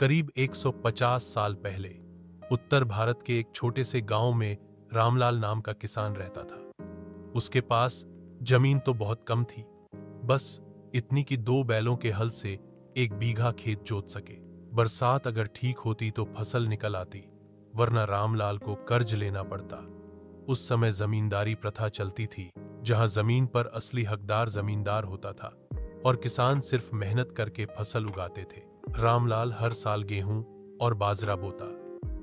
करीब 150 साल पहले उत्तर भारत के एक छोटे से गांव में रामलाल नाम का किसान रहता था। उसके पास जमीन तो बहुत कम थी, बस इतनी कि 2 बैलों के हल से 1 बीघा खेत जोत सके। बरसात अगर ठीक होती तो फसल निकल आती, वरना रामलाल को कर्ज लेना पड़ता। उस समय जमींदारी प्रथा चलती थी, जहां जमीन पर असली हकदार जमींदार होता था और किसान सिर्फ मेहनत करके फसल उगाते थे। रामलाल हर साल गेहूं और बाजरा बोता,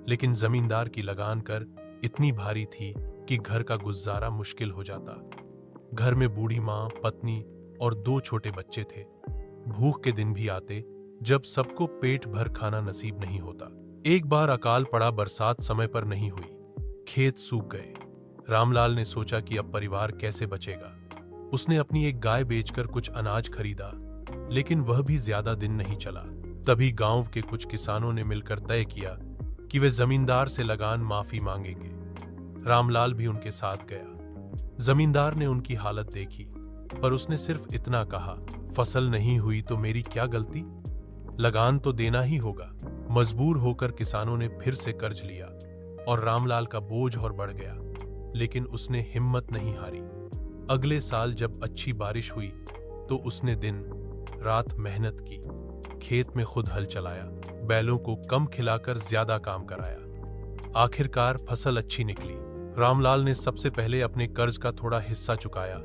लेकिन जमींदार की लगान कर इतनी भारी थी कि घर का गुजारा मुश्किल हो जाता। घर में बूढ़ी मां, पत्नी और 2 छोटे बच्चे थे। भूख के दिन भी आते जब सबको पेट भर खाना नसीब नहीं होता। एक बार अकाल पड़ा, बरसात समय पर नहीं हुई, खेत सूख गए। रामलाल ने सोचा कि अब परिवार कैसे बचेगा। उसने अपनी एक गाय बेचकर कुछ अनाज खरीदा, लेकिन वह भी ज्यादा दिन नहीं चला। तभी गांव के कुछ किसानों ने मिलकर तय किया कि वे जमींदार से लगान माफी मांगेंगे। रामलाल भी उनके साथ गया। जमींदार ने उनकी हालत देखी, पर उसने सिर्फ इतना कहा, फसल नहीं हुई तो मेरी क्या गलती, लगान तो देना ही होगा। मजबूर होकर किसानों ने फिर से कर्ज लिया और रामलाल का बोझ और बढ़ गया, लेकिन उसने हिम्मत नहीं हारी। अगले साल जब अच्छी बारिश हुई तो उसने दिन रात मेहनत की, खेत में खुद हल चलाया, बैलों को कम खिलाकर ज्यादा काम कराया। आखिरकार फसल अच्छी निकली। रामलाल ने सबसे पहले अपने कर्ज का थोड़ा हिस्सा चुकाया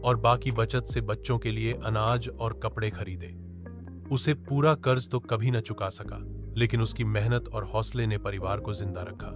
और बाकी बचत से बच्चों के लिए अनाज और कपड़े खरीदे। उसे पूरा कर्ज तो कभी न चुका सका, लेकिन उसकी मेहनत और हौसले ने परिवार को जिंदा रखा।